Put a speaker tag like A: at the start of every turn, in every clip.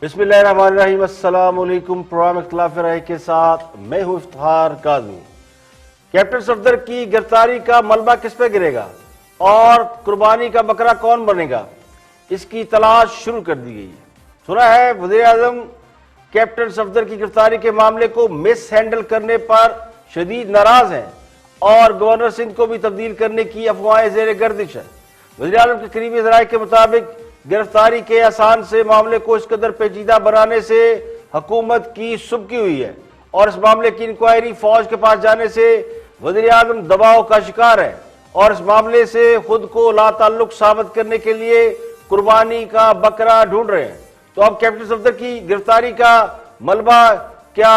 A: बिस्मिल्लाहिर्रहमानिर्रहीम। अस्सलाम वालेकुम। प्रोग्राम इख्तिलाफ राय के साथ मैं हूं इफ्तिखार काज़मी। कैप्टन सफदर की गिरफ्तारी का मलबा किस पे गिरेगा और कुर्बानी का बकरा कौन बनेगा, इसकी तलाश शुरू कर दी गई है। सुना है वज़ीर आज़म कैप्टन सफदर की गिरफ्तारी के मामले को मिस हैंडल करने पर शदीद नाराज हैं और गवर्नर सिंध को भी तब्दील करने की अफवाहें जेर गर्दिश है। वज़ीर आज़म के करीबी ज़राए के मुताबिक गिरफ्तारी के आसान से मामले को इस कदर पेचीदा बनाने से हुकूमत की सुबकी हुई है और इस मामले की इंक्वायरी फौज के पास जाने से वज़ीर आज़म दबाव का शिकार है और इस मामले से खुद को लाताल्लुक साबित करने के लिए कुर्बानी का बकरा ढूंढ रहे हैं। तो अब कैप्टन सफदर की गिरफ्तारी का मलबा क्या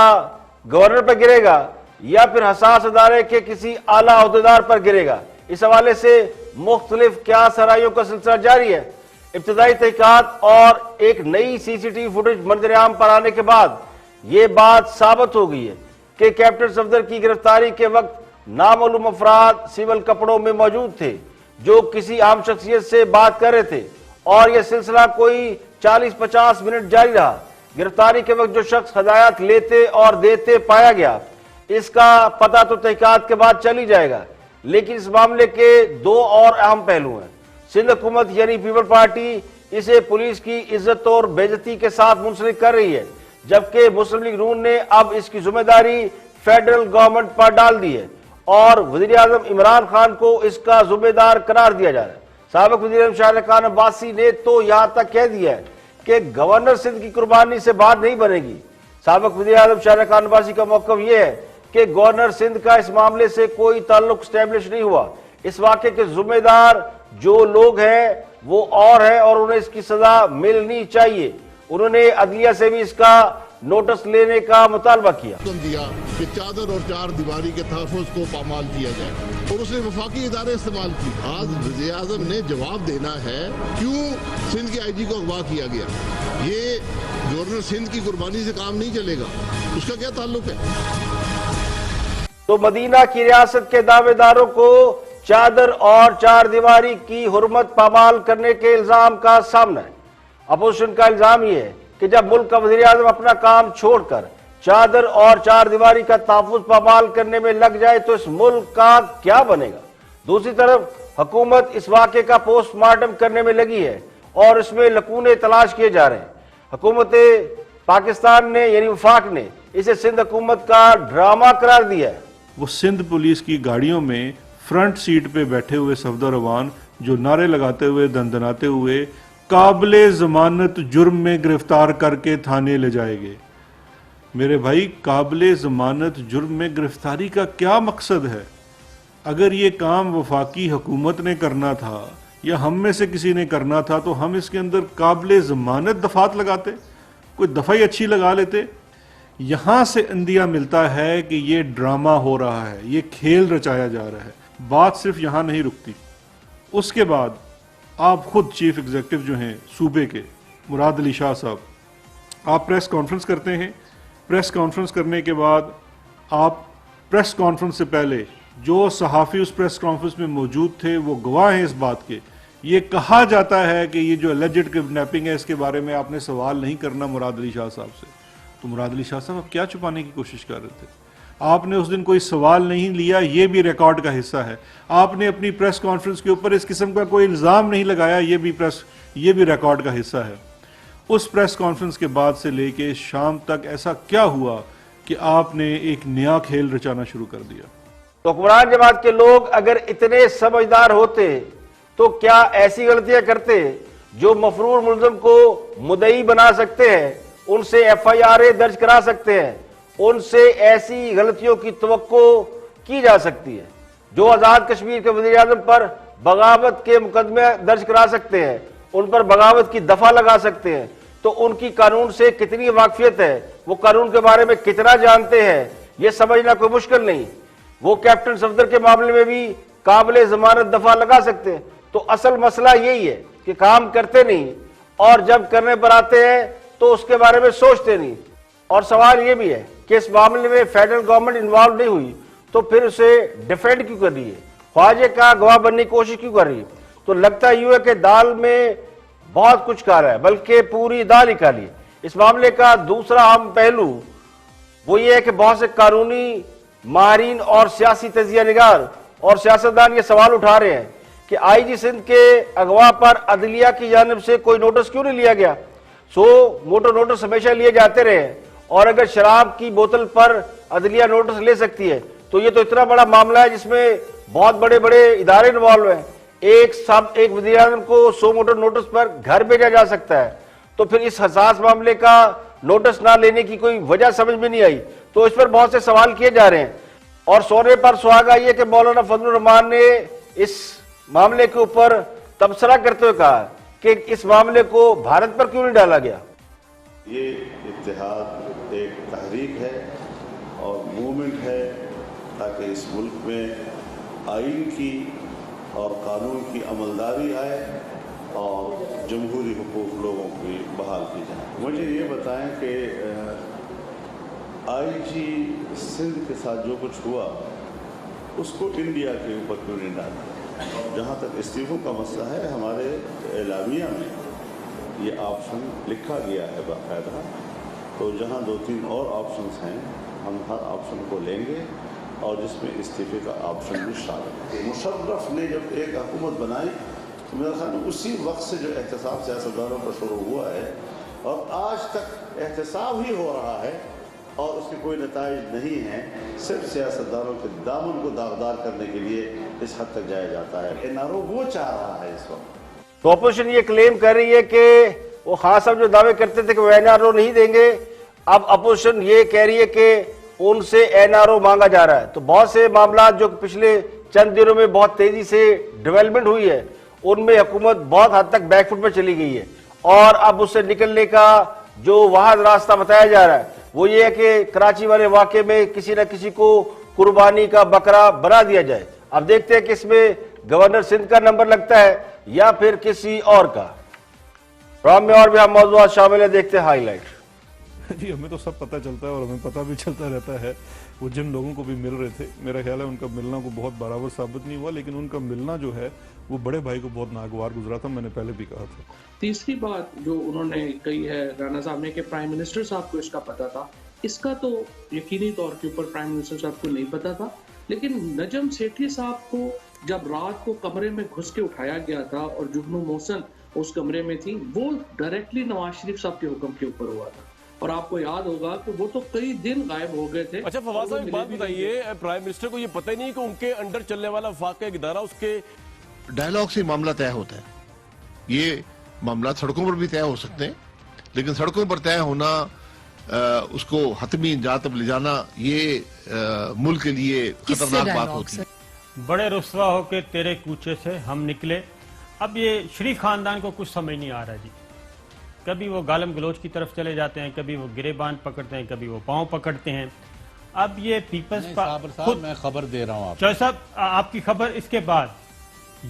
A: गवर्नर पर गिरेगा या फिर हसास अदारे के किसी आला अहदेदार पर गिरेगा, इस हवाले से मुख्तलिफ क्या सराइयों का सिलसिला जारी है। इब्तदाई तहकीकात और एक नई सीसीटीवी फुटेज मंजर-ए-आम पर आने के बाद यह बात साबित हो गई है कि कैप्टन सफदर की गिरफ्तारी के वक्त नामालूम अफराद सिविल कपड़ों में मौजूद थे जो किसी आम शख्सियत से बात कर रहे थे और यह सिलसिला कोई 40-50 मिनट जारी रहा। गिरफ्तारी के वक्त जो शख्स हदायत लेते और देते पाया गया, इसका पता तो तहकीकात के बाद चल ही जाएगा, लेकिन इस मामले के दो और अहम पहलू हैं। सिंध हुकूमत यानी पीपल पार्टी इसे पुलिस की इज्जत और बेइज्जती के साथ मुंसलिक कर रही है, जबकि मुस्लिम लीग नून ने अब इसकी जिम्मेदारी फेडरल गवर्नमेंट पर डाल दी है और वज़ीर आज़म इमरान खान को इसका जिम्मेदार करार दिया जा रहा है। साबिक वज़ीर आज़म शाहरियार खान अब्बासी ने तो यहां तक कह दिया है कि गवर्नर सिंध की कुर्बानी से बात नहीं बनेगी। साबिक वज़ीर आज़म शाहरियार खान अब्बासी का मौक़िफ़ यह है कि गवर्नर सिंध का इस मामले से कोई ताल्लुक स्टैब्लिश नहीं हुआ। इस वाक़े के जिम्मेदार जो लोग हैं वो और है और उन्हें इसकी सजा मिलनी चाहिए। उन्होंने अदलिया से भी इसका नोटिस लेने का मुतालबा किया।
B: दिया कि चादर और चार दीवारी के तहफ़्फ़ुज़ को पामाल किया जाए और उसने वफाकी इदारे इस्तेमाल की। आज वज़ीर आज़म ने जवाब देना है क्यों सिंध के IG को अगवा किया गया। ये गवर्नर सिंध की कुर्बानी से काम नहीं चलेगा, उसका क्या ताल्लुक है।
A: तो मदीना की रियासत के दावेदारों को चादर और चार दीवारी की हुर्मत पामाल करने के इल्जाम का सामना है। अपोजिशन का इल्जाम यह है कि जब मुल्क का वज़ीर आज़म अपना काम छोड़कर चादर और चार दीवारी का तहफ़्फ़ुज़ पामाल करने में लग जाए तो इस मुल्क का क्या बनेगा। दूसरी तरफ हुकूमत इस वाक़े का पोस्टमार्टम करने में लगी है और इसमें लकूने तलाश किए जा रहे हैं। हुकूमत पाकिस्तान ने यानी वफाक ने इसे सिंध हुकूमत का ड्रामा करार दिया है।
C: वो सिंध पुलिस की गाड़ियों में फ्रंट सीट पे बैठे हुए सफदर अवान जो नारे लगाते हुए दंदनाते हुए काबिले जमानत जुर्म में गिरफ्तार करके थाने ले जाएंगे। मेरे भाई, काबिले जमानत जुर्म में गिरफ्तारी का क्या मकसद है। अगर ये काम वफाकी हुकूमत ने करना था या हम में से किसी ने करना था तो हम इसके अंदर काबिले जमानत दफात लगाते, कोई दफा ही अच्छी लगा लेते। यहां से अंदिया मिलता है कि ये ड्रामा हो रहा है, ये खेल रचाया जा रहा है। बात सिर्फ यहां नहीं रुकती। उसके बाद आप खुद चीफ एग्जीक्यूटिव जो हैं सूबे के मुराद अली शाह साहब, आप प्रेस कॉन्फ्रेंस करते हैं। प्रेस कॉन्फ्रेंस करने के बाद आप प्रेस कॉन्फ्रेंस से पहले जो सहाफ़ी उस प्रेस कॉन्फ्रेंस में मौजूद थे वो गवाह हैं इस बात के। ये कहा जाता है कि ये जो एलिजेड किडनैपिंग है इसके बारे में आपने सवाल नहीं करना मुराद अली शाह साहब से। तो मुराद अली शाह साहब आप क्या छुपाने की कोशिश कर रहे थे। आपने उस दिन कोई सवाल नहीं लिया, ये भी रिकॉर्ड का हिस्सा है। आपने अपनी प्रेस कॉन्फ्रेंस के ऊपर इस किस्म का कोई इल्ज़ाम नहीं लगाया, ये भी रिकॉर्ड का हिस्सा है। उस प्रेस कॉन्फ्रेंस के बाद से लेके शाम तक ऐसा क्या हुआ कि आपने एक नया खेल रचाना शुरू कर दिया।
A: तो हुक्मरान जमात के लोग अगर इतने समझदार होते तो क्या ऐसी गलतियां करते जो मफरूर मुल्ज़िम को मुद्दई बना सकते हैं, उनसे FIR दर्ज करा सकते हैं, उनसे ऐसी गलतियों की तवक्को की जा सकती है। जो आज़ाद कश्मीर के वज़ीर आज़म पर बगावत के मुकदमे दर्ज करा सकते हैं, उन पर बगावत की दफा लगा सकते हैं, तो उनकी कानून से कितनी वाकफियत है, वो कानून के बारे में कितना जानते हैं, यह समझना कोई मुश्किल नहीं। वो कैप्टन सफदर के मामले में भी काबिले जमानत दफा लगा सकते हैं। तो असल मसला यही है कि काम करते नहीं और जब करने पर आते हैं तो उसके बारे में सोचते नहीं। और सवाल यह भी है कि इस मामले में फेडरल गवर्नमेंट इन्वॉल्व नहीं हुई तो फिर उसे डिफेंड क्यों कर रही है, ख्वाजे का गवाह बनने की कोशिश क्यों कर रही है। तो लगता यूं है कि दाल में बहुत कुछ काला है, बल्कि पूरी दाल ही काली है। इस मामले का दूसरा अहम पहलू वो ये है कि बहुत से कानूनी माहिरीन और सियासी तजिया निगार और सियासतदान ये सवाल उठा रहे हैं कि आईजी सिंध के अगवा पर अदलिया की जानिब से कोई नोटिस क्यों नहीं लिया गया। मोटो नोटिस हमेशा लिए जाते रहे, और अगर शराब की बोतल पर अदलिया नोटिस ले सकती है तो ये तो इतना बड़ा मामला है जिसमें बहुत बड़े बड़े इदारे इन्वॉल्व हैं। एक वज़ीर आज़म को 100 मोटर नोटिस पर घर भेजा जा सकता है, तो फिर इस हसास मामले का नोटिस ना लेने की कोई वजह समझ में नहीं आई। तो इस पर बहुत से सवाल किए जा रहे हैं, और सोने पर सुहागा ये कि मौलाना फजलुर रहमान ने इस मामले के ऊपर तबसरा करते हुए कहा कि इस मामले को भारत पर क्यों नहीं डाला गया।
D: ये इत्तेहाद एक तहरीक है और मूवमेंट है ताकि इस मुल्क में आइन की और कानून की अमलदारी आए और जमहूरी हुकूक लोगों की बहाल की जाए। मुझे ये बताएं कि आईजी सिंध के साथ जो कुछ हुआ उसको इंडिया के ऊपर क्यों नहीं डाला। जहाँ तक इस्तीफों का मसला है, हमारे एलामिया में ये ऑप्शन लिखा गया है बाकायदा, तो जहाँ 2-3 और ऑप्शंस हैं हम हर ऑप्शन को लेंगे और जिसमें इस्तीफे का ऑप्शन भी शामिल है। मुशर्रफ ने जब एक हुकूमत बनाई तो मेरा ख्याल है उसी वक्त से जो एहतसाब सियासतदानों का शुरू हुआ है और आज तक एहतसाब ही हो रहा है और उसके कोई नताइज नहीं है, सिर्फ सियासतदानों के दामन को दागदार करने के लिए इस हद तक जाया जाता है। एनआरओ वो चाह रहा है इस वक्त।
A: तो अपोजिशन ये क्लेम कर रही है कि वो खान साहब जो दावे करते थे कि वो एनआरओ नहीं देंगे, अब अपोजिशन ये कह रही है कि उनसे एनआरओ मांगा जा रहा है। तो बहुत से मामला जो पिछले चंद दिनों में बहुत तेजी से डेवलपमेंट हुई है उनमें हुकूमत बहुत हद तक बैकफुट पर चली गई है, और अब उससे निकलने का जो वहां रास्ता बताया जा रहा है वो ये है कि कराची वाले वाकये में किसी न किसी को कुर्बानी का बकरा बना दिया जाए। अब देखते हैं कि इसमें गवर्नर सिंध का नंबर लगता है या फिर किसी और का। प्रोग्राम में और भी हम मौजूद शामिल है, देखते हैं हाईलाइट।
C: जी, हमें तो सब पता चलता है और हमें पता भी चलता रहता है। वो जिन लोगों को भी मिल रहे थे, मेरा ख्याल है उनका मिलना को बहुत बराबर साबित नहीं हुआ, लेकिन उनका मिलना जो है वो बड़े भाई को बहुत नागवार गुजरा था। मैंने पहले भी कहा था।
E: तीसरी बात जो उन्होंने कही है राना साहब ने कि प्राइम मिनिस्टर साहब को इसका पता था, इसका तो यकीनी तौर के ऊपर प्राइम मिनिस्टर साहब को नहीं पता था, लेकिन नजम सेठी साहब को जब रात को कमरे में घुस के उठाया गया था और जुगनू मोहसन उस कमरे में थी, वो डायरेक्टली नवाज शरीफ साहब के हुक्म के ऊपर हुआ था। और आपको याद होगा कि वो तो कई दिन गायब हो गए थे।
F: अच्छा फवाद साहब, एक बात बताइए, प्राइम मिनिस्टर को ये पता ही नहीं कि उनके अंडर चलने वाला वफाक इदारा उसके
B: डायलॉग से मामला तय होता है। ये मामला सड़कों पर भी तय हो सकते हैं, लेकिन सड़कों पर तय होना, उसको हतमी अंजाम तक ले जाना, ये मुल्क के लिए खतरनाक बात होती है।
G: बड़े रुस्वा होके तेरे कूचे से हम निकले। अब ये शरीफ खानदान को कुछ समझ नहीं आ रहा जी। कभी वो गालम गलोच की तरफ चले जाते हैं, कभी वो गिरेबान पकड़ते हैं, कभी वो पांव पकड़ते हैं। अब ये पीपल्स
H: खुद मैं खबर दे रहा हूँ
G: चौधरी साहब, आपकी खबर इसके बाद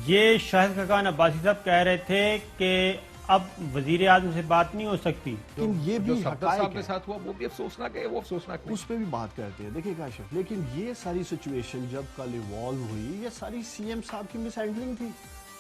G: ये शाहिद खान अब्बासी साहब कह रहे थे कि अब वजीर आजम से बात नहीं हो सकती।
H: लेकिन ये भी साहब के साथ हुआ वो भी अफसोसनाक है, वो अफसोसनाक
I: उस पर भी बात करते हैं। देखिए काशिफ, लेकिन ये सारी सिचुएशन जब कल इवॉल्व हुई, ये सारी सीएम साहब की मिसहैंडलिंग थी।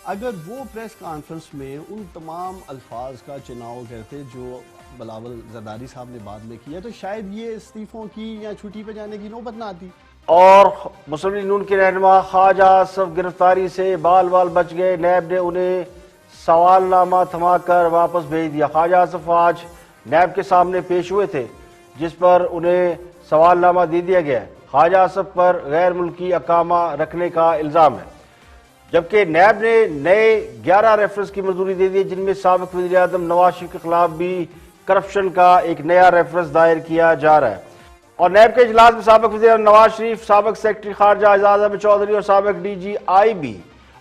I: अगर वो प्रेस कॉन्फ्रेंस में उन तमाम अल्फाज का चुनाव करते जो बिलावल जरदारी साहब ने बाद में किया, तो शायद ये इस्तीफों की या छुट्टी पे जाने की नौबत ना आती।
A: और मुस्लिम लीग नून के रहनुमा ख्वाजा आसिफ गिरफ्तारी से बाल बाल बच गए। नैब ने उन्हें सवालनामा थमाकर वापस भेज दिया। ख्वाजा आसिफ आज नैब के सामने पेश हुए थे, जिस पर उन्हें सवालनामा दे दिया गया। ख्वाजा आसिफ पर गैर मुल्की अकामा रखने का इल्जाम है, जबकि नैब ने नए 11 रेफरेंस की मंजूरी दे दी, जिनमें साबिक वज़ीर आज़म नवाज शरीफ के खिलाफ भी करप्शन का एक नया रेफरेंस दायर किया जा रहा है। और नैब के इजलास में साबिक वज़ीर आज़म नवाज शरीफ, साबिक सेक्रेटरी खारजा एजाज अहमद चौधरी और साबिक DGIB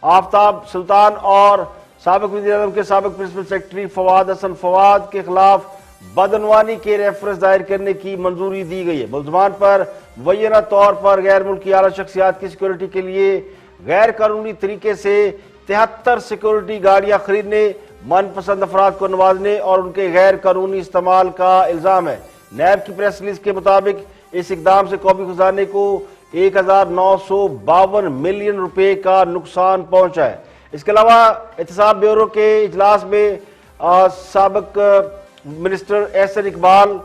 A: आफ्ताब सुल्तान और साबिक वज़ीर आज़म के साबिक प्रिंसिपल सेक्रेटरी फवाद हसन फवाद के खिलाफ बदनवानी के रेफरेंस दायर करने की मंजूरी दी गई है। मुल्ज़मान पर मुबैना तौर पर गैर मुल्की आला शख्सियात की सिक्योरिटी के लिए गैर कानूनी तरीके से 73 सिक्योरिटी गाड़ियां खरीदने, मनपसंद अफराद को नवाजने और उनके गैर कानूनी इस्तेमाल का इल्जाम है। नैब की प्रेस रिलीज के मुताबिक इस इकदाम से कौमी खजाने को 1952 मिलियन रुपए का नुकसान पहुंचा है। इसके अलावा एहतसाब ब्यूरो के इजलास में साबिक मिनिस्टर एहसन इकबाल,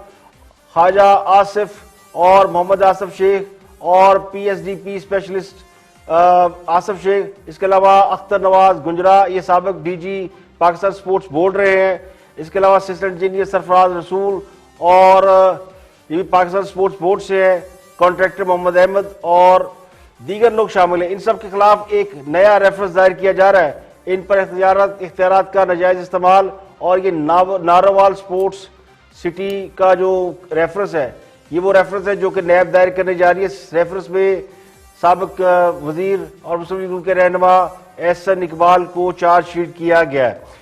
A: ख्वाजा आसिफ और मोहम्मद आसिफ शेख और PSDP स्पेशलिस्ट आसिफ शेख, इसके अलावा अख्तर नवाज गुंजरा, ये साबिक DG पाकिस्तान स्पोर्ट्स बोर्ड रहे हैं। इसके अलावा असिस्टेंट इंजीनियर सरफराज रसूल और ये भी पाकिस्तान स्पोर्ट्स बोर्ड से है, कॉन्ट्रैक्टर मोहम्मद अहमद और दीगर लोग शामिल हैं। इन सब के खिलाफ एक नया रेफरेंस दायर किया जा रहा है। इन पर इख्तियारात का नाजायज इस्तेमाल और ये नारोवाल स्पोर्ट्स सिटी का जो रेफरेंस है, ये वो रेफरेंस है जो कि नैब दायर करने जा रही है। इस रेफरेंस में साबिक वजीर और मुस्लिम लीग के रहनुमा एहसन इकबाल को चार्जशीट किया गया है।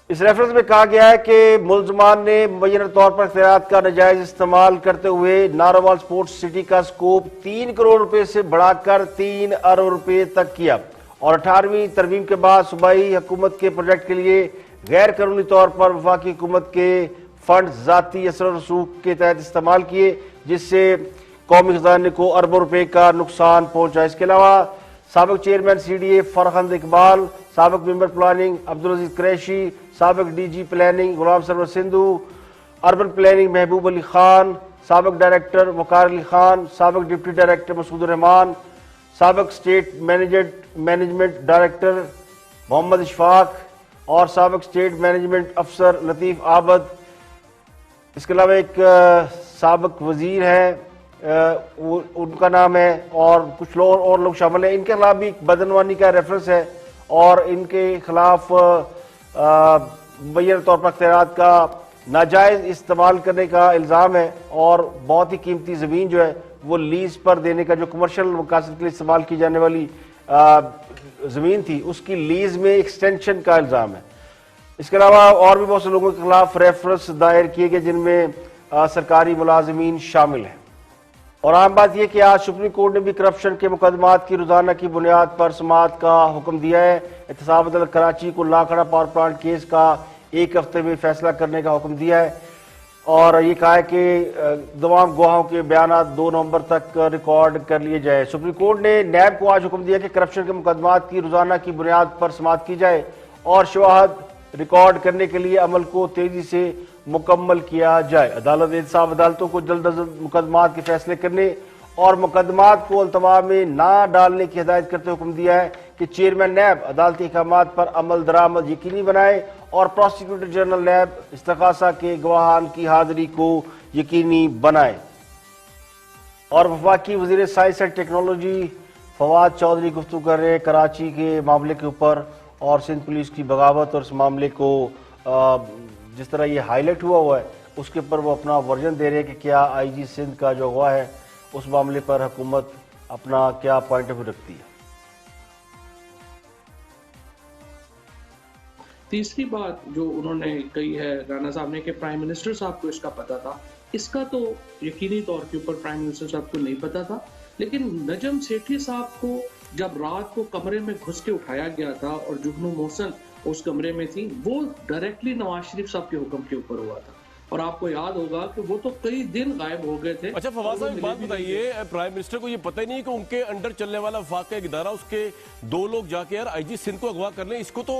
A: इस रेफरेंस में कहा गया है कि मुलजमान ने मुबैना तौर पर इख्तियारात का नाजायज इस्तेमाल करते हुए नारोवाल स्पोर्ट्स सिटी का स्कोप 3 करोड़ रुपए से बढ़ाकर 3 अरब रुपए तक किया और 18वीं तरमीम के बाद सूबाई हुकूमत के प्रोजेक्ट के लिए गैर कानूनी तौर पर वफाकी हुकूमत के फंड जाती असर रसूख के तहत इस्तेमाल किए, जिससे कौमी खजाने को अरबों रुपए का नुकसान पहुंचा। इसके अलावा साबिक चेयरमैन CDA फरहंद इकबाल, साबिक मेंबर प्लानिंग अब्दुल अजीज कुरैशी, साबिक DG प्लानिंग गुलाम सरवर सिंधु, अर्बन प्लानिंग महबूब अली खान, साबिक डायरेक्टर वकार अली खान, साबिक डिप्टी डायरेक्टर मसूद रहमान, साबिक state management director Mohammad Ishfaq और साबिक स्टेट मैनेजमेंट अफसर लतीफ आबद। इसके अलावा एक साबिक वजीर है, उनका नाम है, और कुछ लोग और लोग शामिल हैं। इनके खिलाफ भी बदनवानी का रेफरेंस है और इनके खिलाफ मुबैना तौर पर इख्तियारात का नाजायज इस्तेमाल करने का इल्ज़ाम है और बहुत ही कीमती ज़मीन जो है वो लीज पर देने का, जो कमर्शियल मकासद के लिए इस्तेमाल की जाने वाली ज़मीन थी, उसकी लीज में एक्सटेंशन का इल्ज़ाम है। इसके अलावा और भी बहुत से लोगों के खिलाफ रेफरेंस दायर किए गए जिनमें सरकारी मुलाजमीन शामिल हैं। और आम बात यह कि आज सुप्रीम कोर्ट ने भी करप्शन के मुकदमात की रोजाना की बुनियाद पर समाअत का हुक्म दिया है। एहतसाब अदालत कराची को लाखड़ा पावर प्लांट केस का 1 हफ्ते में फैसला करने का हुक्म दिया है और ये कहा है कि तमाम गवाहों के बयान 2 नवंबर तक रिकॉर्ड कर लिए जाए। सुप्रीम कोर्ट ने नैब को आज हुक्म दिया कि करप्शन के मुकदमात की रोजाना की बुनियाद पर समाअत की जाए और शवाहद रिकॉर्ड करने के लिए अमल को तेजी से मुकम्मल किया जाए। अदालत ने इंसाफ अदालतों को जल्द अज जल्द मुकदमात के फैसले करने और मुकदमात को अल्तवा में ना डालने की हिदायत करते हुए हुक्म दिया है कि चेयरमैन नैब अदालती अहकामात पर अमल दरामद यकीनी बनाए और प्रोसिक्यूटर जनरल नैब इस्तगासा के गवाहान की हाजिरी को यकीनी बनाए। और वफाकी वजीर science and technology Fawad Chaudhry गुफ्तगू कर रहे हैं कराची के मामले के ऊपर और सिंध पुलिस की बगावत और इस मामले को जिस तरह ये हाईलाइट हुआ है उसके ऊपर वो अपना वर्जन दे रहे हैं कि क्या IG सिंध का जो अगवा है उस मामले पर हुकूमत अपना क्या पॉइंट ऑफ व्यू रखती है।
E: तीसरी बात जो उन्होंने कही है राना साहब ने कि प्राइम मिनिस्टर साहब को इसका पता था, इसका तो यकीनी तौर के ऊपर प्राइम मिनिस्टर साहब को नहीं पता था, लेकिन नजम सेठी साहब को जब रात को कमरे में घुस के उठाया गया था और जुगनू मोहसन उस कमरे में थी, वो डायरेक्टली नवाज शरीफ साहब के हुक्म के ऊपर हुआ था और आपको याद होगा कि वो तो कई दिन गायब हो गए थे।
F: अच्छा फवाद साहब, एक बात बताइए, प्राइम मिनिस्टर को ये पता ही नहीं कि उनके अंडर चलने वाला वफाक एक इदारा, उसके 2 लोग जाके यार IG सिंध को अगवा कर लें, इसको तो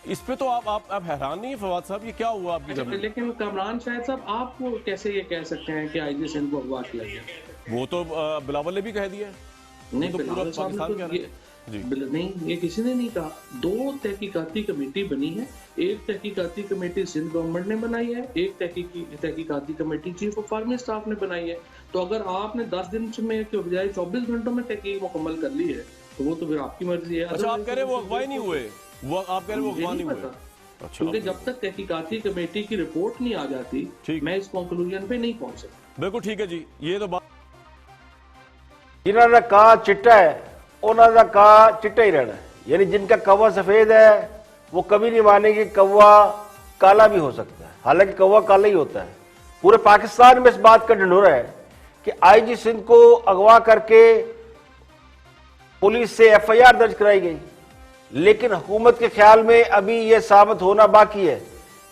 F: इस पे तो आप हैरान नहीं है फवाद साहब, ये क्या हुआ आपकी घर में?
E: लेकिन कामरान शाहिद साहब आप कैसे ये कह सकते हैं कि IG सिंध को अगवा किया गया?
F: वो तो बिलावल ने भी कह दिया है।
E: नहीं,
F: तो पूरा पाकिस्तान कह रहा है।
E: नहीं, ये किसी ने नहीं कहा। 2 तहकीकाती कमेटी बनी है, एक तहकीकाती कमेटी सिंध गवर्नमेंट ने बनाई है, एक तहकीकाती committee chief of army staff ने बनाई है। तो अगर आपने 10 दिन में के बजाय 24 घंटों में तहकीक मुकम्मल कर ली है तो वो तो फिर आपकी मर्जी है।
F: अच्छा, आप कह रहे वो अगवा नहीं हुए, वो आप कह रहे वो अगवा नहीं हुए? अच्छा,
E: क्योंकि जब तक तहकीकाती कमेटी की रिपोर्ट नहीं आ जाती मैं इस कंक्लूजन पे नहीं पहुंच सकता।
F: बिल्कुल ठीक है जी, ये तो बात
A: जिन्होंने कहा चिट्टा है उन्होंने कहा चिट्टा ही रहना है, यानी जिनका कौवा सफेद है वो कभी नहीं मानेंगे कौवा काला भी हो सकता है, हालांकि कौवा काला ही होता है। पूरे पाकिस्तान में इस बात का ढिंढोरा है कि IG सिंध को अगवा करके पुलिस से FIR दर्ज कराई गई, लेकिन हुकूमत के ख्याल में अभी यह साबित होना बाकी है,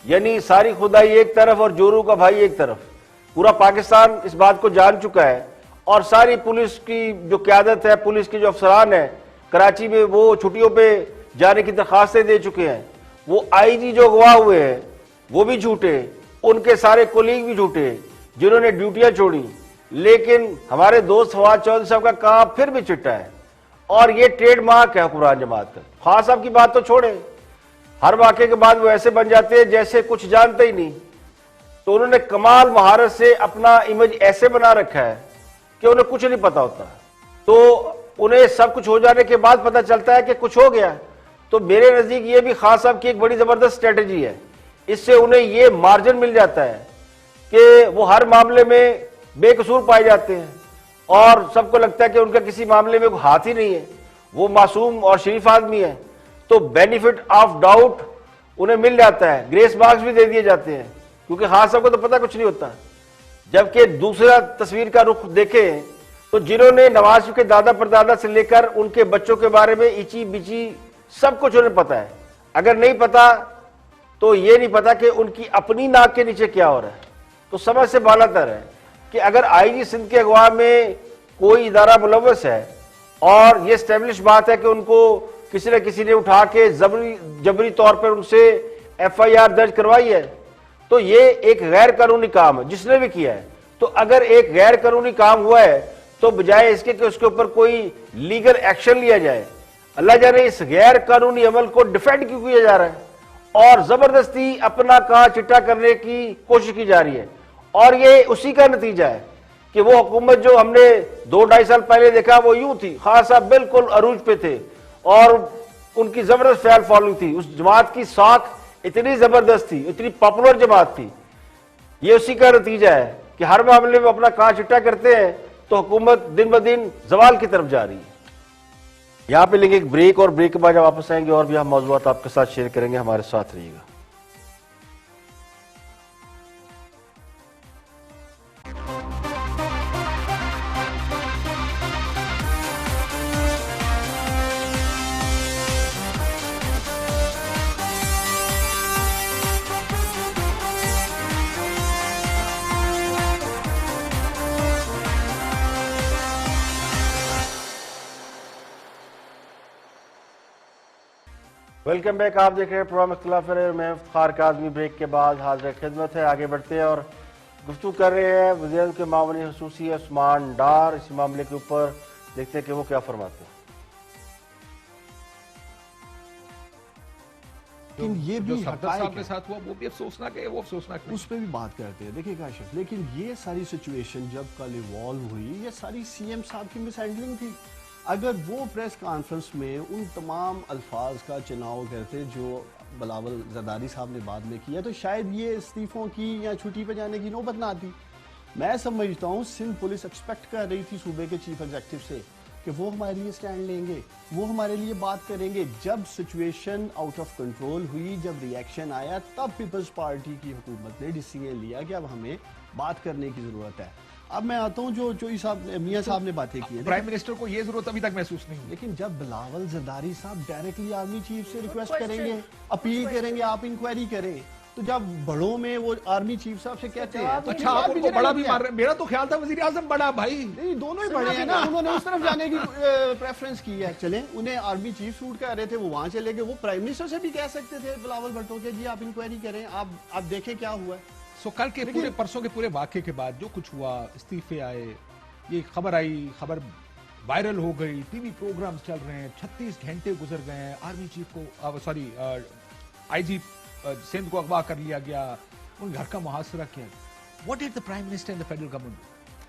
A: यानी सारी खुदाई एक तरफ और जोरू का भाई एक तरफ। पूरा पाकिस्तान इस बात को जान चुका है और सारी पुलिस की जो क़यादत है, पुलिस के जो अफसरान है कराची में, वो छुट्टियों पे जाने की दरखास्तें दे चुके हैं। वो IG जो अगवा हुए हैं वो भी झूठे, उनके सारे कोलीग भी झूठे जिन्होंने ड्यूटियां छोड़ी, लेकिन हमारे दोस्त फवाद चौधरी साहब का काम फिर भी चिट्टा है और ये ट्रेडमार्क है हुक्मरान जमात का। खान साहब की बात तो छोड़े, हर वाक़े के बाद वो ऐसे बन जाते हैं जैसे कुछ जानते ही नहीं। तो उन्होंने कमाल महारत से अपना इमेज ऐसे बना रखा है कि उन्हें कुछ नहीं पता होता, तो उन्हें सब कुछ हो जाने के बाद पता चलता है कि कुछ हो गया। तो मेरे नजदीक ये भी खान साहब की एक बड़ी जबरदस्त स्ट्रेटेजी है। इससे उन्हें ये मार्जिन मिल जाता है कि वो हर मामले में बेकसूर पाए जाते हैं और सबको लगता है कि उनका किसी मामले में कोई हाथ ही नहीं है, वो मासूम और शरीफ आदमी है। तो बेनिफिट ऑफ डाउट उन्हें मिल जाता है, ग्रेस मार्क्स भी दे दिए जाते हैं, क्योंकि खान साहब को तो पता कुछ नहीं होता। जबकि दूसरा तस्वीर का रुख देखें तो जिन्होंने नवाज शरीफ के दादा परदादा से लेकर उनके बच्चों के बारे में इची बिची सब कुछ उन्हें पता है। अगर नहीं पता तो ये नहीं पता कि उनकी अपनी नाक के नीचे क्या हो रहा है। तो समझ से बालातर है कि अगर आईजी सिंध के अगवा में कोई इदारा मुलव्वस है और ये स्टैब्लिश बात है कि उनको किसी न किसी ने उठा के जबरी तौर पर उनसे FIR दर्ज करवाई है, तो ये एक गैर कानूनी काम है जिसने भी किया है। तो अगर एक गैर कानूनी काम हुआ है तो बजाय इसके कि उसके ऊपर कोई लीगल एक्शन लिया जाए, अल्लाह जाने इस गैर कानूनी अमल को डिफेंड क्यों किया जा रहा है और जबरदस्ती अपना कहा चिट्टा करने की कोशिश की जा रही है। और ये उसी का नतीजा है कि वो हुकूमत जो हमने 2-2.5 साल पहले देखा वो यूं थी, खान साहब बिल्कुल अरूज पे थे और उनकी जबरदस्त फैल फॉलोइंग थी, उस जमात की साख इतनी जबरदस्त थी, इतनी पॉपुलर जमात थी। ये उसी का नतीजा है कि हर मामले में अपना कहा चिट्टा करते हैं तो हुकूमत दिन ब दिन जवाल की तरफ जा रही है। यहां पे लेंगे एक ब्रेक और ब्रेक के बाद जब वापस आएंगे और भी हम मौजूद आपके साथ शेयर करेंगे, हमारे साथ रहिएगा। Welcome back. आप देख रहे हैं प्रोग्राम इख्तिलाफ है, मैं इफ्तिखार काज़मी। ब्रेक के बाद हाजिर खिदमत है, आगे बढ़ते हैं और गुफ्तगू कर रहे हैं वज़ीर के मामले खसूसी उस्मान डार। इस मामले के ऊपर देखते हैं कि वो क्या फरमाते हैं।
I: लेकिन ये भी
H: साहब के साथ हुआ वो भी अफसोसनाक है, वो अफसोसनाक
I: उस पर भी बात करते हैं। देखिए काशिफ, लेकिन ये सारी सिचुएशन जब कल इवॉल्व हुई, ये सारी CM साहब की मिसहैंडलिंग थी। अगर वो प्रेस कॉन्फ्रेंस में उन तमाम अल्फाज का चुनाव करते जो बिलावल जरदारी साहब ने बाद में किया, तो शायद ये इस्तीफों की या छुट्टी पर जाने की नौबत ना आती। मैं समझता हूँ सिंध पुलिस एक्सपेक्ट कर रही थी सूबे के चीफ एग्जीक्यूटिव से कि वो हमारे लिए स्टैंड लेंगे, वो हमारे लिए बात करेंगे। जब सिचुएशन आउट ऑफ कंट्रोल हुई, जब रिएक्शन आया, तब पीपल्स पार्टी की हुकूमत ने डिसीजन लिया कि अब हमें बात करने की जरूरत है। अब मैं आता हूँ जो मियाँ साहब ने बातें की है,
H: प्राइम मिनिस्टर को ये जरूरत अभी तक महसूस नहीं हुई।
I: लेकिन जब बिलावल जरदारी साहब डायरेक्टली आर्मी चीफ से रिक्वेस्ट करेंगे, अपील करेंगे, आप इंक्वायरी करें, तो जब बड़ों में वो आर्मी चीफ साहब से कहते हैं तो
H: अच्छा, आप उनको बड़ा भी मार रहे हैं। मेरा तो ख्याल था वजीर आजम बड़ा भाई।
I: नहीं, दोनों ही बड़े हैं ना, उन्होंने उस तरफ जाने की प्रेफरेंस की है। चले, उन्हें आर्मी चीफ सूट कर रहे थे, वो वहां चले गए। वो प्राइम मिनिस्टर से भी कह सकते थे बिलावल भुट्टो के, जी आप इंक्वायरी करें, आप देखें क्या हुआ है।
H: सो कल के पूरे परसों के पूरे वाक़े के बाद जो कुछ हुआ, इस्तीफे आए, ये खबर आई, खबर वायरल हो गई, टीवी प्रोग्राम्स चल रहे हैं, 36 घंटे गुजर गए हैं, आर्मी चीफ को IG सिंध को अगवा कर लिया गया, उन घर का मुहासरा किया। What did the prime minister and the federal government?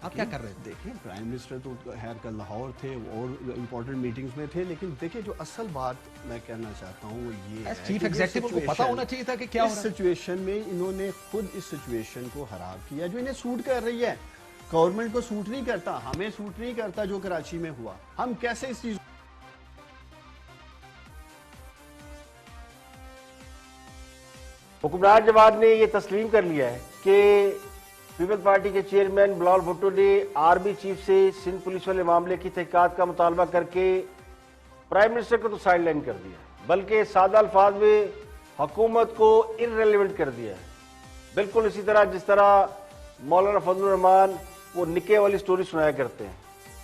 H: आप क्या कर रहे थे?
I: देखिए, प्राइम मिनिस्टर तो खैर कल लाहौर थे और इम्पोर्टेंट मीटिंग्स में थे, लेकिन देखिए जो असल बात मैं कहना चाहता हूँ वो ये है,
H: चीफ एग्जीक्यूटिव को पता होना चाहिए था कि क्या हो रहा है।
I: इस सिचुएशन में इन्होंने खुद इस सिचुएशन को खराब किया जो इन्हें सूट कर रही है। गवर्नमेंट को सूट नहीं करता, हमें सूट नहीं करता जो कराची में हुआ। हम कैसे इस चीज
A: हुक्मरान जमात ने यह तस्लीम कर लिया है कि पीपल्स पार्टी के चेयरमैन बिलावल भुट्टो ने आर्मी चीफ से सिंध पुलिस वाले मामले की तहकीकात का मुतालबा करके प्राइम मिनिस्टर को तो साइड लाइन कर दिया, बल्कि सादा अल्फाज में हुकूमत को इररेलेवेंट कर दिया है। बिल्कुल इसी तरह जिस तरह मौलाना फजलुर रहमान वो निके वाली स्टोरी सुनाया करते हैं।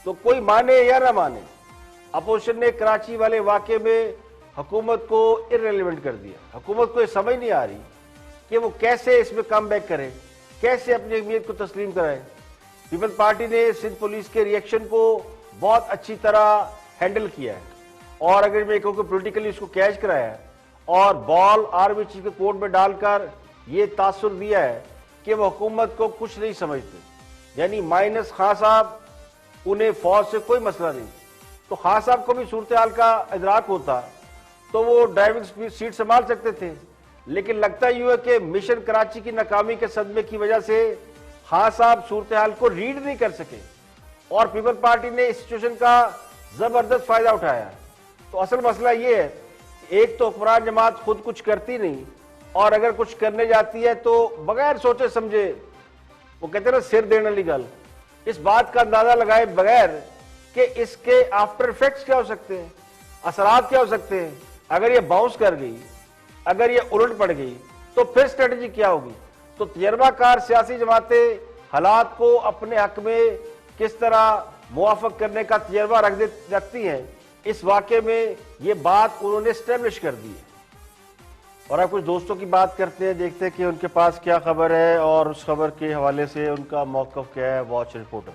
A: तो कोई माने या ना माने, अपोजिशन ने कराची वाले वाक़े में हुकूमत को इररेलेवेंट कर दिया। हुकूमत को ये समझ नहीं आ रही कि वो कैसे इसमें कम बैक करें, कैसे अपनी अहमियत को तस्लीम कराएं। पीपल्स पार्टी ने सिंध पुलिस के रिएक्शन को बहुत अच्छी तरह हैंडल किया है और अगर मैं कहूँ कि पोलिटिकली उसको कैच कराया है और बॉल आर्मी चीफ के कोर्ट में डालकर ये तासुर दिया है कि वो हुकूमत को कुछ नहीं समझते, यानी माइनस खान साहब, उन्हें फौज से कोई मसला नहीं। तो खान साहब को भी सूरत हाल का इदराक होता तो वो ड्राइविंग सीट संभाल सकते थे, लेकिन लगता यूं है कि मिशन कराची की नाकामी के सदमे की वजह से खान साहब सूरत हाल को रीड नहीं कर सके और पीपल्स पार्टी ने इस सिचुएशन का जबरदस्त फायदा उठाया। तो असल मसला ये है, एक तो हुक्मरान जमात खुद कुछ करती नहीं और अगर कुछ करने जाती है तो बगैर सोचे समझे, वो कहते हैं ना सिर देने वाली गल, इस बात का अंदाजा लगाए बगैर कि इसके आफ्टर इफेक्ट्स क्या हो सकते हैं, असरात क्या हो सकते हैं। अगर ये बाउंस कर गई, अगर ये उलट पड़ गई तो फिर स्ट्रेटजी क्या होगी। तो तजर्बाकार सियासी जमातें हालात को अपने हक में किस तरह मुआफक करने का तजर्बा रखती हैं, इस वाक़े में ये बात उन्होंने स्टेब्लिश कर दी है। और आप कुछ दोस्तों की बात करते हैं, देखते हैं कि उनके पास क्या खबर है और उस खबर के हवाले से उनका मौक़िफ़ क्या है। Watch reporter.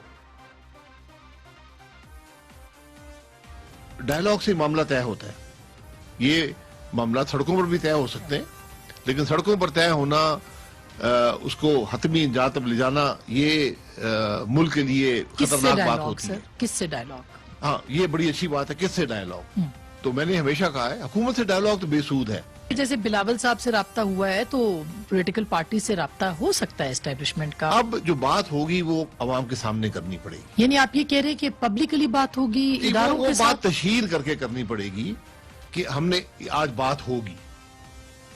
B: डायलॉग से मामला तय होता है। ये मामला सड़कों पर भी तय हो सकते हैं, लेकिन सड़कों पर तय होना, उसको हतमी इंजाम तक ले जाना, ये मुल्क के लिए खतरनाक बात होती है।
J: किससे डायलॉग?
B: हाँ, ये बड़ी अच्छी बात है, किससे डायलॉग। तो मैंने हमेशा कहा है हुकूमत से डायलॉग तो बेसूद है।
J: जैसे बिलावल साहब से राब्ता हुआ है तो पॉलिटिकल पार्टी से राब्ता हो सकता है एस्टेब्लिशमेंट का।
B: अब जो बात होगी वो अवाम के सामने करनी पड़ेगी।
J: यानी आप ये कह रहे हैं कि पब्लिकली बात होगी, इदारों
B: वो
J: के साथ
B: बात तशहीर करके करनी पड़ेगी कि हमने आज बात होगी,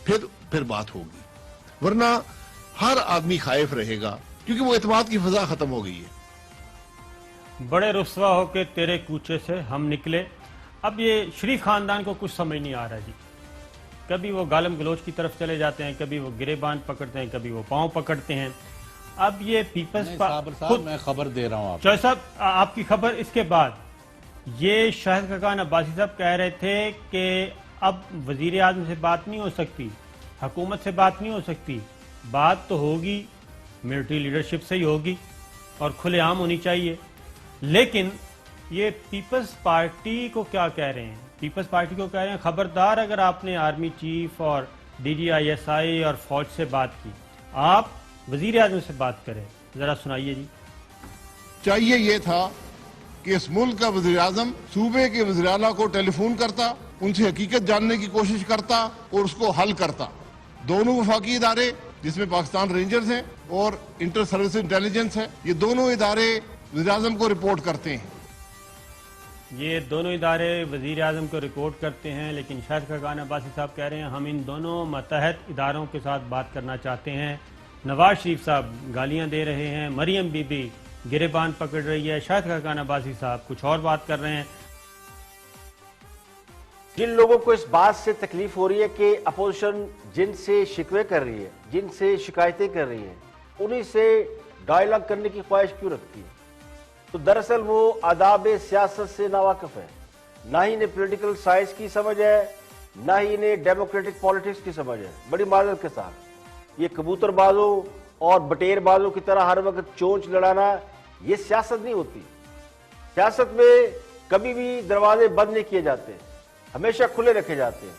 B: फिर बात होगी, वरना हर आदमी खाइफ रहेगा क्योंकि वो एतमाद की फजा खत्म हो गई है।
G: बड़े रुस्वा होके तेरे कूचे से हम निकले। अब ये शरीफ खानदान को कुछ समझ नहीं आ रहा जी। कभी वो गालम गलोच की तरफ चले जाते हैं, कभी वो गिरेबान पकड़ते हैं, कभी वो पांव पकड़ते हैं। अब ये पीपल्स
K: साहब मैं खबर दे रहा हूँ आप
G: चौधरी साहब, आपकी खबर इसके बाद ये शाहिद खकान अब्बासी साहब कह रहे थे कि अब वजीर आजम से बात नहीं हो सकती, हुकूमत से बात नहीं हो सकती, बात तो होगी मिलिट्री लीडरशिप से ही होगी और खुलेआम होनी चाहिए। लेकिन ये पीपल्स पार्टी को क्या कह रहे हैं? पीपल्स पार्टी को कह रहे हैं खबरदार अगर आपने आर्मी चीफ और DGISI और फौज से बात की, आप वजीर आजम से बात करें। जरा सुनाइए जी।
B: चाहिए ये था कि इस मुल्क का वज़ीर आज़म सूबे के वज़ीर आला को टेलीफोन करता, उनसे हकीकत जानने की कोशिश करता और उसको हल करता। दोनों वफाकी इदारे जिसमें पाकिस्तान रेंजर्स हैं और इंटर सर्विस इंटेलिजेंस है, ये दोनों इदारे वज़ीर आज़म को रिपोर्ट करते हैं।
G: ये दोनों इदारे वजीर आजम को रिपोर्ट करते हैं, लेकिन शाहिद खकान अब्बासी साहब कह रहे हैं हम इन दोनों मतहत इदारों के साथ बात करना चाहते हैं। नवाज शरीफ साहब गालियां दे रहे हैं, मरियम बीबी गिरेबान पकड़ रही है, शाहिद खकान अब्बासी साहब कुछ और बात कर रहे हैं।
A: जिन लोगों को इस बात से तकलीफ हो रही है कि अपोजिशन जिनसे शिकवे कर रही है, जिनसे शिकायतें कर रही है, उन्हीं से डायलॉग करने की ख्वाहिश क्यों रखती है, तो दरअसल वो आदाब सियासत से नावाकिफ है। ना ही इन्हें पॉलिटिकल साइंस की समझ है, ना ही इन्हें डेमोक्रेटिक पॉलिटिक्स की समझ है। बड़ी माजरत के साथ ये कबूतरबाजों और बटेरबाजों की तरह हर वक्त चोंच लड़ाना, ये सियासत नहीं होती। सियासत में कभी भी दरवाजे बंद नहीं किए जाते, हमेशा खुले रखे जाते हैं।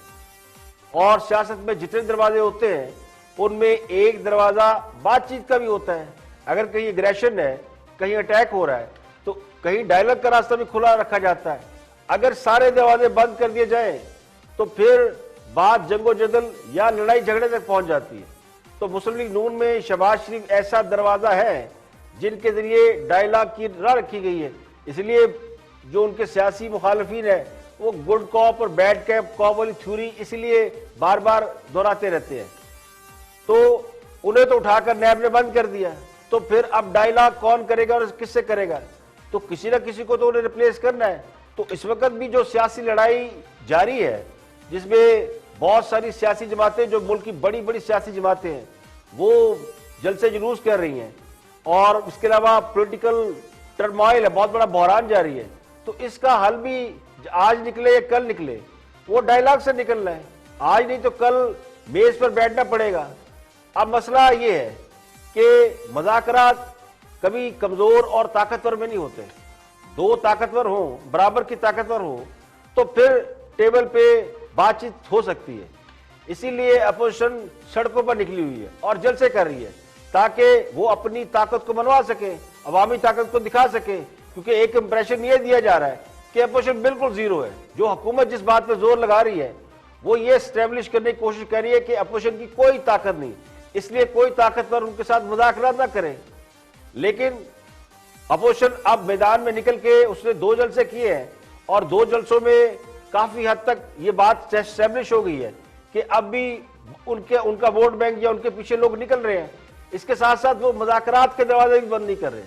A: और सियासत में जितने दरवाजे होते हैं उनमें एक दरवाजा बातचीत का भी होता है। अगर कहीं एग्रेशन है, कहीं अटैक हो रहा है, तो कहीं डायलॉग का रास्ता भी खुला रखा जाता है। अगर सारे दरवाजे बंद कर दिए जाएं तो फिर बात जंगो जदल या लड़ाई झगड़े तक पहुंच जाती है। तो मुस्लिम लीग नून में शहबाज शरीफ ऐसा दरवाजा है जिनके जरिए डायलॉग की राह रखी गई है। इसलिए जो उनके सियासी मुखालफिन है वो गुड कॉप और बैड कॉप वाली थ्योरी इसलिए बार बार दोहराते रहते हैं। तो उन्हें तो उठाकर नैब ने बंद कर दिया, तो फिर अब डायलॉग कौन करेगा और किससे करेगा? तो किसी ना किसी को तो उन्हें रिप्लेस करना है। तो इस वक्त भी जो सियासी लड़ाई जारी है, जिसमें बहुत सारी सियासी जमातें, जो मुल्क की बड़ी बड़ी सियासी जमातें हैं, वो जलसे जुलूस कर रही हैं और उसके अलावा पॉलिटिकल टर्मोइल है, बहुत बड़ा बहरान जारी है। तो इसका हल भी आज निकले या कल निकले, वो डायलॉग से निकलना है। आज नहीं तो कल मेज पर बैठना पड़ेगा। अब मसला ये है कि मुज़ाकरात कभी कमजोर और ताकतवर में नहीं होते। दो ताकतवर हों, बराबर की ताकतवर हो, तो फिर टेबल पे बातचीत हो सकती है। इसीलिए अपोजिशन सड़कों पर निकली हुई है और जलसे कर रही है ताकि वो अपनी ताकत को मनवा सके, अवामी ताकत को दिखा सके। क्योंकि एक इंप्रेशन ये दिया जा रहा है कि अपोजिशन बिल्कुल जीरो है। जो हुकूमत जिस बात पर जोर लगा रही है वो ये स्टैब्लिश करने की कोशिश कर रही है कि अपोजिशन की कोई ताकत नहीं, इसलिए कोई ताकतवर उनके साथ मुज़ाकरात ना करे। लेकिन अपोजिशन अब मैदान में निकल के उसने 2 जलसे किए हैं और 2 जलसों में काफी हद तक ये बात एस्टैब्लिश हो गई है कि अब भी उनका वोट बैंक या उनके पीछे लोग निकल रहे हैं। इसके साथ साथ वो मुज़ाकरात के दरवाजे भी बंद नहीं कर रहे।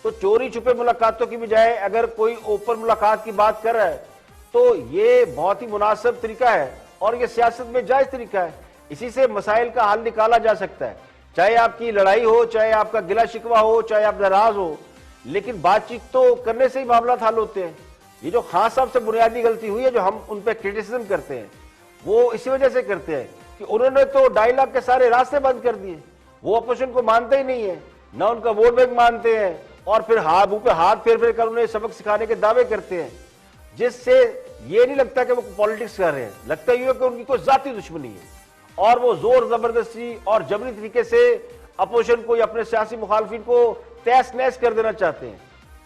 A: तो चोरी छुपे मुलाकातों की बजाय अगर कोई ओपन मुलाकात की बात कर रहा है तो ये बहुत ही मुनासिब तरीका है और ये सियासत में जायज तरीका है। इसी से मसाइल का हल निकाला जा सकता है, चाहे आपकी लड़ाई हो, चाहे आपका गिला शिकवा हो, चाहे आप नाराज हो, लेकिन बातचीत तो करने से ही मामला हल होते हैं। ये जो खान साहब से बुनियादी गलती हुई है, जो हम उन पर क्रिटिसिज्म करते हैं, वो इसी वजह से करते हैं कि उन्होंने तो डायलॉग के सारे रास्ते बंद कर दिए। वो अपोजिशन को मानते ही नहीं है, ना उनका वोट बैंक मानते हैं और फिर मुंह पे हाथ फेर फेर कर उन्हें सबक सिखाने के दावे करते हैं, जिससे ये नहीं लगता कि वो पॉलिटिक्स कर रहे हैं, लगता ही है कि उनकी कोई जाती दुश्मनी है और वो जोर जबरदस्ती और जबरी तरीके से अपोजिशन को या अपने सियासी मुखालफिन को तहस नहस कर देना चाहते हैं।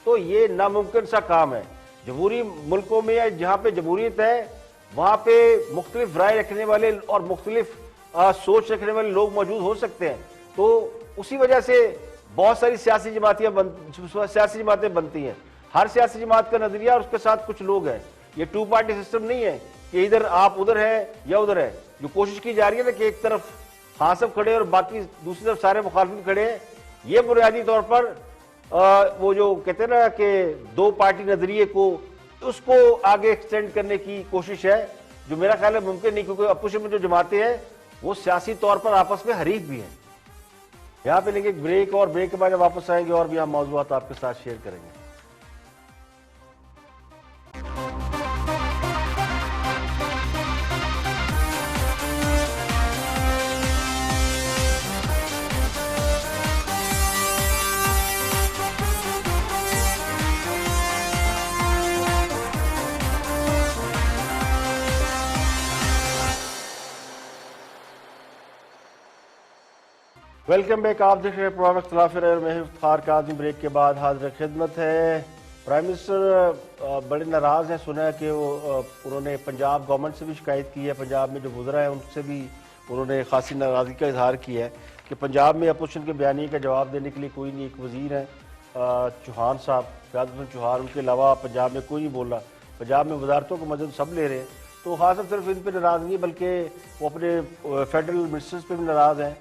A: तो ये नामुमकिन सा काम है। जमहूरी मुल्कों में या जहाँ पे जमहूरियत है वहाँ पे मुख्तलिफ राय रखने वाले और मुख्तलिफ सोच रखने वाले लोग मौजूद हो सकते हैं। तो उसी वजह से बहुत सारी सियासी जमातें बनती हैं। हर सियासी जमात का नजरिया और उसके साथ कुछ लोग हैं। ये 2 पार्टी सिस्टम नहीं है कि इधर आप उधर है या उधर है। जो कोशिश की जा रही है ना कि एक तरफ खान साहब खड़े और बाकी दूसरी तरफ सारे मुखालिफिन खड़े हैं, ये बुनियादी तौर पर वो जो कहते हैं ना कि 2 पार्टी नजरिए को उसको आगे एक्सटेंड करने की कोशिश है, जो मेरा ख्याल है मुमकिन नहीं, क्योंकि अपोजिशन में जो जमातें हैं वो सियासी तौर पर आपस में हरीफ भी हैं। यहाँ पे लेंगे ब्रेक और ब्रेक के बाद जब वापस आएंगे और भी हम मौजूदात आपके साथ शेयर करेंगे। Welcome back. आप देख रहे हैं प्रोग्राम इख्तिलाफ राय और मैं इफ्तिखार काज़मी। ब्रेक के बाद हाजिर खिदमत है। प्राइम मिनिस्टर बड़े नाराज़ हैं, सुना है कि उन्होंने पंजाब गवर्नमेंट से भी शिकायत की है, पंजाब में जो गुजरा है उनसे भी उन्होंने खासी नाराज़गी का इजहार किया है कि पंजाब में अपोजिशन के बयानी का जवाब देने के लिए कोई नहीं। एक वज़ीर है चौहान साहब, फयाद हुसैन चौहान, उनके अलावा पंजाब में कोई नहीं बोला। पंजाब में वजारतों को मदद सब ले रहे हैं। तो खास सिर्फ इन पर नाराज़ नहीं बल्कि वो अपने फेडरल मिनिस्टर्स पर भी नाराज़ हैं।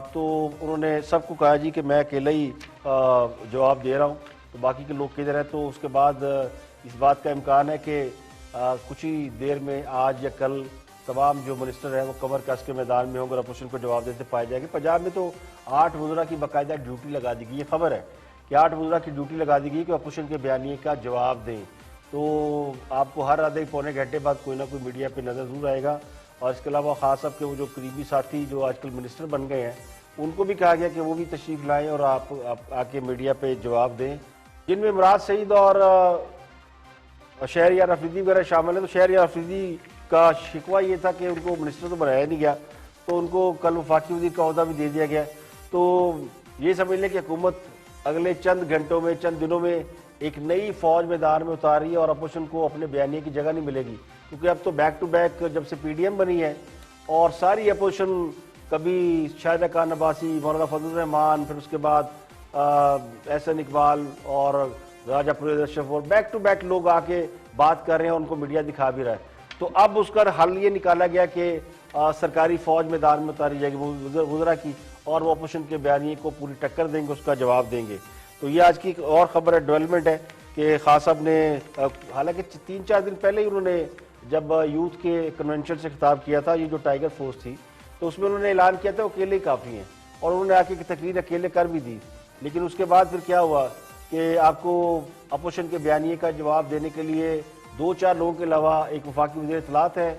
A: तो उन्होंने सबको कहा जी कि मैं अकेला ही जवाब दे रहा हूँ, तो बाकी के लोग किधर हैं। तो उसके बाद इस बात का इम्कान है कि कुछ ही देर में आज या कल तमाम जो मिनिस्टर हैं वो कमर कस के मैदान में होंगे और अपोजिशन को जवाब देते पाए जाएंगे। पंजाब में तो 8 वज़रा की बाकायदा ड्यूटी लगा दी गई। ये खबर है कि 8 वज़रा की ड्यूटी लगा दी गई कि अपोजिशन के बयानी का जवाब दें। तो आपको हर आधे पौने घंटे बाद कोई ना कोई मीडिया पर नज़र जरूर आएगा। और इसके अलावा खास साहब के वो जो करीबी साथी जो आजकल मिनिस्टर बन गए हैं उनको भी कहा गया कि वो भी तशरीफ लाएं और आप आके मीडिया पे जवाब दें, जिनमें मुराद सईद और शहरयार अफरीदी वगैरह शामिल है। तो शहरयार अफरीदी का शिकवा ये था कि उनको मिनिस्टर तो बनाया नहीं गया, तो उनको कल वफाकी वज़ीर का ओहदा भी दे दिया गया। तो ये समझ लें कि हुकूमत अगले चंद घंटों में, चंद दिनों में एक नई फौज मैदान में उतार रही है और अपोजिशन को अपने बयानी की जगह नहीं मिलेगी। क्योंकि अब तो बैक टू बैक जब से पीडीएम बनी है और सारी अपोजिशन, कभी शाहिदा खान अब्बासी, मौलाना फजल रहमान, फिर उसके बाद एहसन इकबाल और राजा परवेज अशरफ, और बैक टू बैक लोग आके बात कर रहे हैं, उनको मीडिया दिखा भी रहा है। तो अब उसका हल ये निकाला गया कि सरकारी फौज मैदान में उतारी जाएगी वज़रा की, और वो अपोजिशन के बयानी को पूरी टक्कर देंगे, उसका जवाब देंगे। तो ये आज की और खबर है, डेवलपमेंट है कि खान साहब ने, हालांकि 3-4 दिन पहले ही उन्होंने जब यूथ के कन्वेंशन से खिताब किया था, ये जो टाइगर फोर्स थी, तो उसमें उन्होंने ऐलान किया था वो अकेले ही काफ़ी हैं, और उन्होंने आके तकरीर अकेले कर भी दी। लेकिन उसके बाद फिर क्या हुआ कि आपको अपोजिशन के बयानी का जवाब देने के लिए 2-4 लोगों के अलावा एक वफाकी वज़ीर इत्तलात है,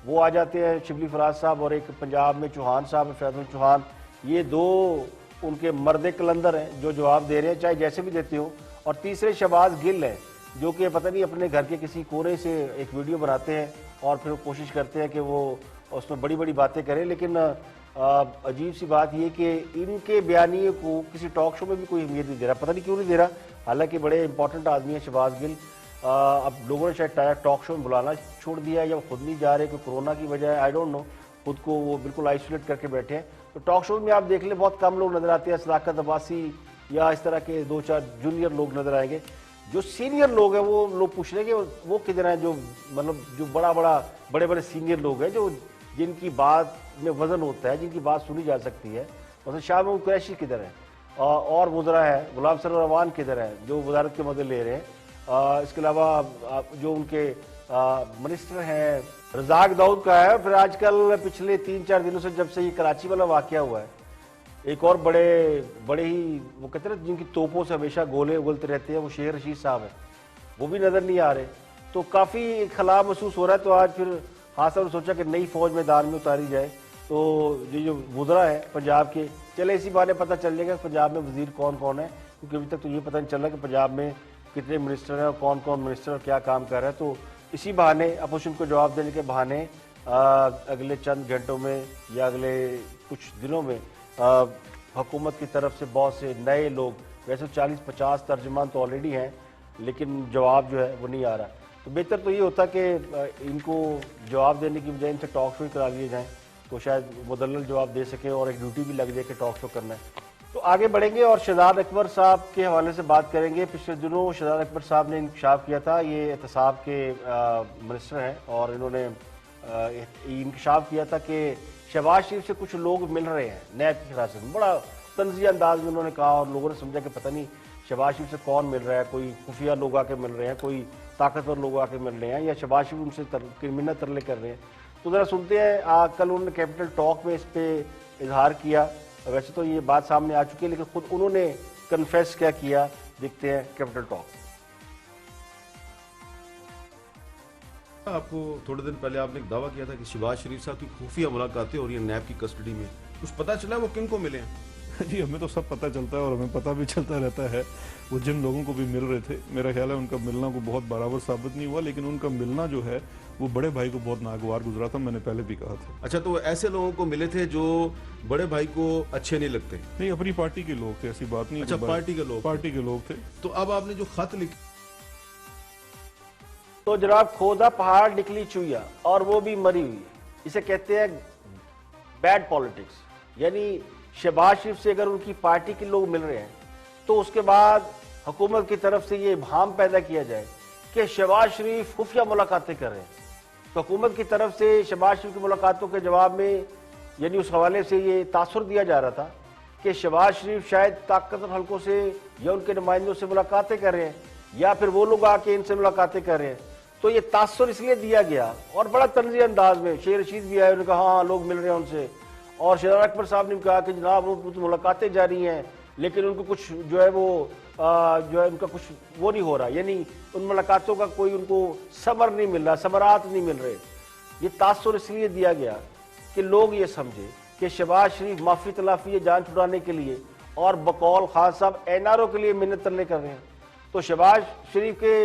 A: वो आ जाते हैं, शिबली फराज साहब, और एक पंजाब में चौहान साहब, फयाद हुसैन चौहान, ये दो उनके मर्द कलंदर हैं जो जवाब दे रहे हैं, चाहे जैसे भी देते हो। और तीसरे शहबाज गिल हैं जो कि पता नहीं अपने घर के किसी कोने से एक वीडियो बनाते हैं और फिर कोशिश करते हैं कि वो उसमें बड़ी बड़ी बातें करें। लेकिन अजीब सी बात ये कि इनके बयानिए को किसी टॉक शो में भी कोई अहमियत नहीं दे रहा, पता नहीं क्यों नहीं दे रहा। हालांकि बड़े इंपॉर्टेंट आदमी है शहबाज गिल। अब लोगों ने शायद टॉक शो में बुलाना छोड़ दिया या खुद नहीं जा रहे, कोई कोरोना की वजह है, आई डोंट नो, खुद को वो बिल्कुल आइसोलेट करके बैठे हैं। तो टॉक शो में आप देख लें बहुत कम लोग नजर आते हैं, सदाकत अब्बासी या इस तरह के 2-4 जूनियर लोग नजर आएंगे। जो सीनियर लोग हैं वो लोग पूछ रहे हैं कि वो किधर हैं, जो मतलब जो बड़े बड़े सीनियर लोग हैं जो जिनकी बात में वजन होता है, जिनकी बात सुनी जा सकती है। मतलब शाह महमूद कुरैशी किधर है, और वज़रा है गुलाम सरवर रवान किधर है जो वजारत के मदद ले रहे हैं। इसके अलावा जो उनके मिनिस्टर हैं रज़ाक दाऊद का है। फिर आजकल पिछले 3-4 दिनों से जब से ये कराची वाला वाकया हुआ है, एक और बड़े ही वो कहते हैं जिनकी तोपों से हमेशा गोले उगलते रहते हैं, वो शेर रशीद साहब है, वो भी नज़र नहीं आ रहे। तो काफ़ी खला महसूस हो रहा है। तो आज फिर हाँ साहब ने सोचा कि नई फौज मैदान में उतारी जाए। तो ये जो वज़रा है पंजाब के, चले इसी बारे पता चल जाएगा पंजाब में वज़ीर कौन कौन है, क्योंकि अभी तक तो ये पता नहीं चल रहा कि पंजाब में कितने मिनिस्टर हैं और कौन कौन मिनिस्टर और क्या काम कर रहा है। तो इसी बहाने अपोजिशन को जवाब देने के बहाने अगले चंद घंटों में या अगले कुछ दिनों में हुकूमत की तरफ से बहुत से नए लोग, वैसे 40-50 तर्जमान तो ऑलरेडी हैं, लेकिन जवाब जो है वो नहीं आ रहा। तो बेहतर तो ये होता कि इनको जवाब देने की बजाय इनसे टॉक शो करा लिए जाएँ, तो शायद मुदल्लल जवाब दे सकें और एक ड्यूटी भी लग जाए कि टॉक शो करना है। तो आगे बढ़ेंगे और शहजाद अकबर साहब के हवाले से बात करेंगे। पिछले दिनों शहजाद अकबर साहब ने इंकशाफ किया था, ये एहतसाब के मिनिस्टर हैं, और इन्होंने इंकशाफ किया था कि शहबाज शरीफ से कुछ लोग मिल रहे हैं नैब की हिरासत में। बड़ा तंज़िया अंदाज में उन्होंने कहा और लोगों ने समझा कि पता नहीं शहबाज शरीफ से कौन मिल रहा है, कोई खुफिया लोग आके मिल रहे हैं, कोई ताकतवर लोग आके मिल रहे हैं, या शहबाज शरीफ उनसे मिन्नत तरले कर रहे हैं। तो ज़रा सुनते हैं। कल उन्होंने कैपिटल टॉक में इस पर इजहार किया। वैसे तो ये बात सामने आ चुकी है, लेकिन खुद उन्होंने कन्फेस क्या किया, देखते हैं कैपिटल टॉक।
L: आपको थोड़े दिन पहले आपने एक दावा किया था कि शहबाज शरीफ साहब की खुफिया मुलाकातें और ये नैब की कस्टडी में, कुछ पता चला वो किन को मिले हैं?
C: जी हमें तो सब पता चलता है और हमें पता भी चलता रहता है वो जिन लोगों को भी मिल रहे थे। मेरा ख्याल है उनका मिलना को बहुत बराबर साबित नहीं हुआ, लेकिन उनका मिलना जो है वो बड़े भाई को बहुत नागवार गुजरा था, मैंने पहले भी कहा था।
L: अच्छा, तो ऐसे लोगों को मिले थे जो बड़े भाई को अच्छे नहीं लगते?
C: नहीं, अपनी पार्टी के लोग थे, ऐसी बात नहीं।
L: अच्छा, पार्टी के लोग थे। तो अब आपने जो खत लिखा,
A: तो जनाब खोदा पहाड़ निकली चुईया और वो भी मरी हुई, इसे कहते हैं बैड पॉलिटिक्स। यानी शहबाज शरीफ से अगर उनकी पार्टी के लोग मिल रहे हैं तो उसके बाद हुकूमत की तरफ से ये इब्हाम पैदा किया जाए कि शहबाज शरीफ खुफिया मुलाकातें कर रहे हैं। तो हुकूमत की तरफ से शहबाज शरीफ की मुलाकातों के जवाब में यानी उस हवाले से ये तासुर दिया जा रहा था कि शहबाज शरीफ शायद ताकतवर हल्कों से या उनके नुमाइंदों से मुलाकातें कर रहे हैं, या फिर वो लोग आके इनसे मुलाकातें कर रहे हैं। तो ये तासुर इसलिए दिया गया और बड़ा तंज़ी अंदाज में शेर रशीद भी आए, उन्होंने कहा हाँ लोग मिल रहे हैं उनसे, और शहजाद अकबर साहब ने कहा कि जनाब वो मुलाकातें जारी हैं, लेकिन उनको कुछ जो है वो जो है उनका कुछ वो नहीं हो रहा, यानी उन मुलाकातों का कोई उनको समर नहीं मिल रहा, समरात नहीं मिल रहे। ये तासुर इसलिए दिया गया कि लोग ये समझे कि शहबाज शरीफ माफी तलाफी जान छुड़ाने के लिए और बकौल खान साहब एनआरओ के लिए मिन्नत तरले कर रहे हैं। तो शहबाज शरीफ के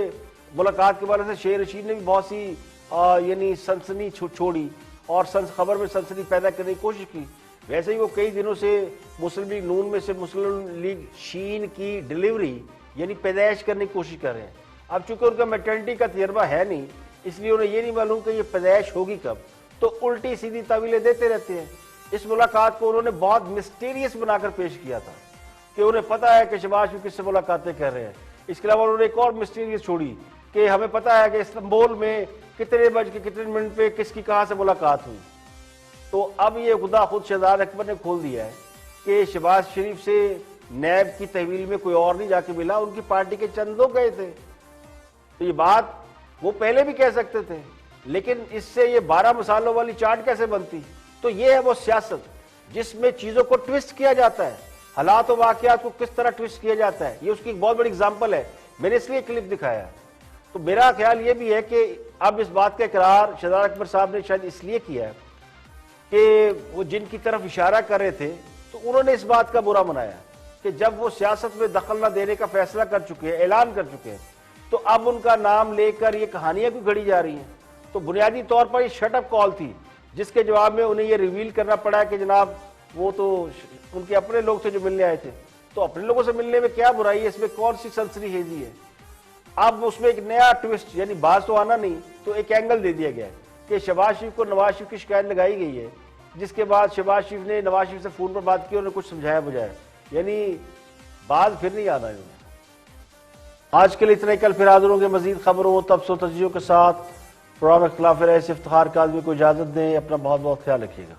A: मुलाकात के बारे से शेर रशीद ने भी बहुत सी यानी सनसनी छोड़ी और खबर में सनसनी पैदा करने की कोशिश की। वैसे ही वो कई दिनों से मुस्लिम लीग नून में से मुस्लिम लीग शीन की डिलीवरी यानी पैदाइश करने की कोशिश कर रहे हैं। अब चूंकि उनका मैटर्निटी का तजर्बा है नहीं, इसलिए उन्हें ये नहीं मालूम कि ये पैदाइश होगी कब, तो उल्टी सीधी तावीलें देते रहते हैं। इस मुलाकात को उन्होंने बहुत मिस्टीरियस बनाकर पेश किया था कि उन्हें पता है कि शहबाज शरीफ किससे मुलाकातें कर रहे हैं। इसके अलावा उन्होंने एक और मिस्टीरियस छोड़ी कि हमें पता है कि इस्तांबुल में कितने बज के कितने मिनट पे किसकी कहाँ से मुलाकात हुई। तो अब ये खुदा खुद शहजाद अकबर ने खोल दिया है कि शहबाज शरीफ से नैब की तहवील में कोई और नहीं जाके मिला, उनकी पार्टी के चंद लोग गए थे। तो ये बात वो पहले भी कह सकते थे, लेकिन इससे ये 12 मसालों वाली चाट कैसे बनती? तो ये है वो सियासत जिसमें चीजों को ट्विस्ट किया जाता है, हालात और वाकयात को किस तरह ट्विस्ट किया जाता है। ये उसकी एक बहुत बड़ी एग्जाम्पल है, मैंने इसलिए क्लिप दिखाया। तो मेरा ख्याल ये भी है कि अब इस बात का इकरार शहजाद अकबर साहब ने शायद इसलिए किया है कि वो जिनकी तरफ इशारा कर रहे थे तो उन्होंने इस बात का बुरा मनाया कि जब वो सियासत में दखल न देने का फैसला कर चुके हैं, ऐलान कर चुके हैं, तो अब उनका नाम लेकर ये कहानियां क्यों घड़ी जा रही हैं। तो बुनियादी तौर पर ये शटअप कॉल थी, जिसके जवाब में उन्हें ये रिवील करना पड़ा कि जनाब वो तो उनके अपने लोग थे जो मिलने आए थे, तो अपने लोगों से मिलने में क्या बुराई है, इसमें कौन सी सनसनीखेजी है। अब उसमें एक नया ट्विस्ट, यानी बात तो आना नहीं, तो एक एंगल दे दिया गया है कि शहबाज शरीफ को नवाज शरीफ की शिकायत लगाई गई है, जिसके बाद शहबाज शरीफ ने नवाज शरीफ से फोन पर बात की और उन्हें कुछ समझाया बुझाया, यानी बात फिर नहीं आना है। आज के लिए इतना ही, कल फिर हाजिर होंगे मजीद खबरों तबसरों तजजियों के साथ। प्रोग्राम इख्तिलाफ राय से इफ्तिखार काज़मी को इजाजत दें। अपना बहुत बहुत ख्याल रखिएगा।